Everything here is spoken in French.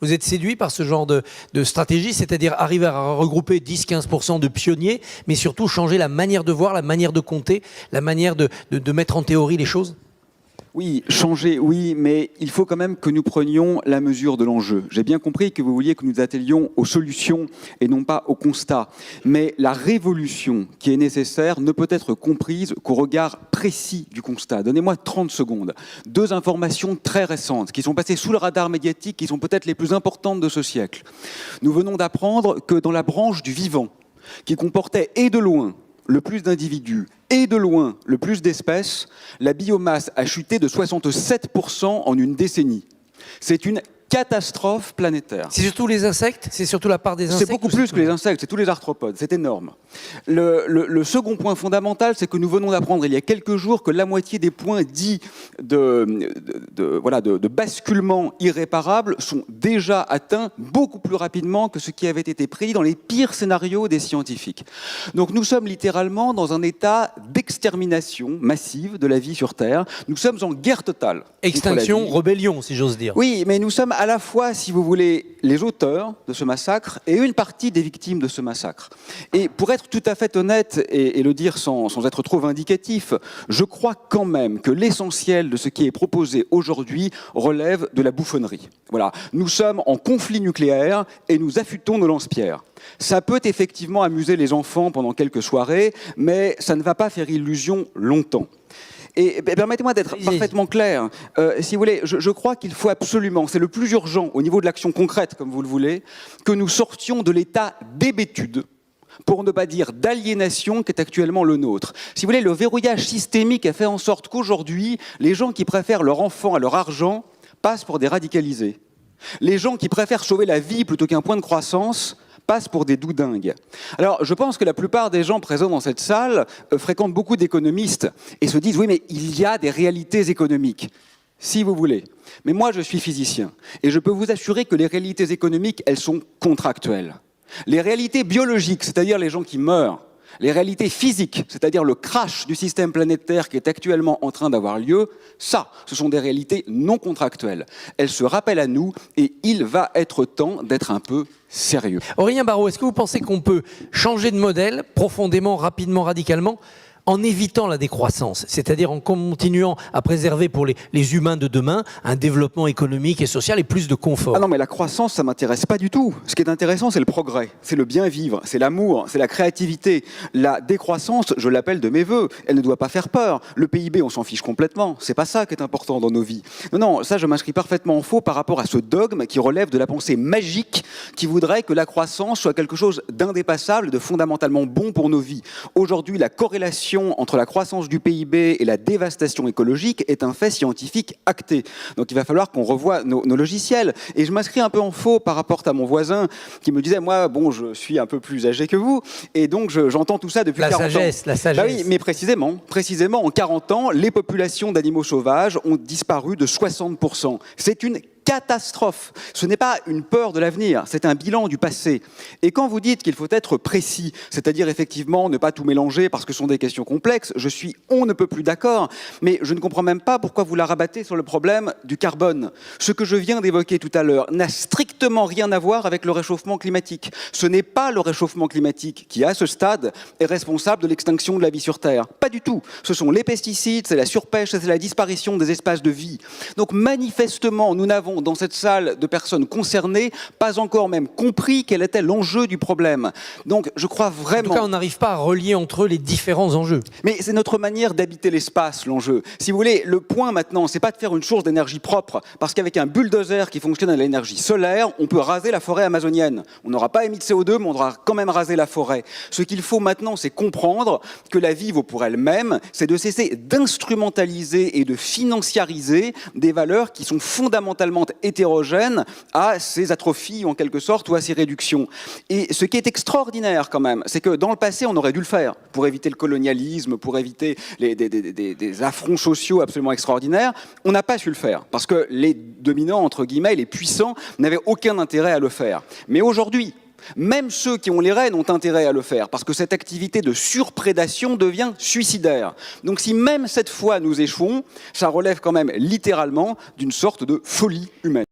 Vous êtes séduit par ce genre de stratégie, c'est-à-dire arriver à regrouper 10-15% de pionniers, mais surtout changer la manière de voir, la manière de compter, la manière de mettre en théorie les choses? Oui, changer, oui, mais il faut quand même que nous prenions la mesure de l'enjeu. J'ai bien compris que vous vouliez que nous attelions aux solutions et non pas au constat. Mais la révolution qui est nécessaire ne peut être comprise qu'au regard précis du constat. Donnez-moi 30 secondes. 2 informations très récentes qui sont passées sous le radar médiatique, qui sont peut-être les plus importantes de ce siècle. Nous venons d'apprendre que dans la branche du vivant, qui comportait et de loin le plus d'individus et de loin le plus d'espèces, la biomasse a chuté de 67% en une décennie. C'est une catastrophe planétaire. C'est surtout les insectes? C'est surtout la part des insectes? C'est beaucoup plus que les insectes, c'est tous les arthropodes, c'est énorme. Le second point fondamental, c'est que nous venons d'apprendre il y a quelques jours que la moitié des points dits de basculement irréparable sont déjà atteints beaucoup plus rapidement que ce qui avait été prédit dans les pires scénarios des scientifiques. Donc nous sommes littéralement dans un état d'extermination massive de la vie sur Terre. Nous sommes en guerre totale. Extinction, rébellion, si j'ose dire. Oui, mais nous sommes à la fois, si vous voulez, les auteurs de ce massacre et une partie des victimes de ce massacre. Et pour être tout à fait honnête et le dire sans être trop vindicatif, je crois quand même que l'essentiel de ce qui est proposé aujourd'hui relève de la bouffonnerie. Voilà, nous sommes en conflit nucléaire et nous affûtons nos lance-pierres. Ça peut effectivement amuser les enfants pendant quelques soirées, mais ça ne va pas faire illusion longtemps. Et permettez-moi d'être parfaitement clair. Si vous voulez, je crois qu'il faut absolument, c'est le plus urgent au niveau de l'action concrète, comme vous le voulez, que nous sortions de l'état d'hébétude, pour ne pas dire d'aliénation, qui est actuellement le nôtre. Si vous voulez, le verrouillage systémique a fait en sorte qu'aujourd'hui, les gens qui préfèrent leur enfant à leur argent passent pour des radicalisés. Les gens qui préfèrent sauver la vie plutôt qu'un point de croissance passent pour des doudingues. Alors, je pense que la plupart des gens présents dans cette salle fréquentent beaucoup d'économistes et se disent « oui, mais il y a des réalités économiques ». Si vous voulez. Mais moi, je suis physicien et je peux vous assurer que les réalités économiques, elles sont contractuelles. Les réalités biologiques, c'est-à-dire les gens qui meurent, les réalités physiques, c'est-à-dire le crash du système planétaire qui est actuellement en train d'avoir lieu, ça, ce sont des réalités non contractuelles. Elles se rappellent à nous et il va être temps d'être un peu sérieux. Aurélien Barraud, est-ce que vous pensez qu'on peut changer de modèle profondément, rapidement, radicalement en évitant la décroissance, c'est-à-dire en continuant à préserver pour les humains de demain un développement économique et social et plus de confort? Ah non, mais la croissance, ça ne m'intéresse pas du tout. Ce qui est intéressant, c'est le progrès, c'est le bien-vivre, c'est l'amour, c'est la créativité. La décroissance, je l'appelle de mes voeux, elle ne doit pas faire peur. Le PIB, on s'en fiche complètement, c'est pas ça qui est important dans nos vies. Non, non, ça je m'inscris parfaitement en faux par rapport à ce dogme qui relève de la pensée magique qui voudrait que la croissance soit quelque chose d'indépassable, de fondamentalement bon pour nos vies. Aujourd'hui, la corrélation entre la croissance du PIB et la dévastation écologique est un fait scientifique acté. Donc il va falloir qu'on revoie nos logiciels. Et je m'inscris un peu en faux par rapport à mon voisin qui me disait, moi, bon, je suis un peu plus âgé que vous, et donc j'entends tout ça depuis 40 ans. La sagesse. Bah oui, mais précisément, en 40 ans, les populations d'animaux sauvages ont disparu de 60%. C'est une catastrophe. Ce n'est pas une peur de l'avenir, c'est un bilan du passé. Et quand vous dites qu'il faut être précis, c'est-à-dire effectivement ne pas tout mélanger parce que ce sont des questions complexes, je suis on ne peut plus d'accord, mais je ne comprends même pas pourquoi vous la rabattez sur le problème du carbone. Ce que je viens d'évoquer tout à l'heure n'a strictement rien à voir avec le réchauffement climatique. Ce n'est pas le réchauffement climatique qui, à ce stade, est responsable de l'extinction de la vie sur Terre. Pas du tout. Ce sont les pesticides, c'est la surpêche, c'est la disparition des espaces de vie. Donc manifestement, nous n'avons dans cette salle de personnes concernées, pas encore même compris quel était l'enjeu du problème. Donc je crois vraiment... En tout cas, on n'arrive pas à relier entre eux les différents enjeux. Mais c'est notre manière d'habiter l'espace, l'enjeu. Si vous voulez, le point maintenant, c'est pas de faire une source d'énergie propre, parce qu'avec un bulldozer qui fonctionne à l'énergie solaire, on peut raser la forêt amazonienne. On n'aura pas émis de CO2, mais on aura quand même rasé la forêt. Ce qu'il faut maintenant, c'est comprendre que la vie vaut pour elle-même, c'est de cesser d'instrumentaliser et de financiariser des valeurs qui sont fondamentalement hétérogènes à ces atrophies en quelque sorte ou à ces réductions. Et ce qui est extraordinaire quand même, c'est que dans le passé on aurait dû le faire pour éviter le colonialisme, pour éviter des affronts sociaux absolument extraordinaires. On n'a pas su le faire parce que les dominants, entre guillemets, les puissants n'avaient aucun intérêt à le faire. Mais aujourd'hui, même ceux qui ont les rênes ont intérêt à le faire, parce que cette activité de surprédation devient suicidaire. Donc si même cette fois nous échouons, ça relève quand même littéralement d'une sorte de folie humaine.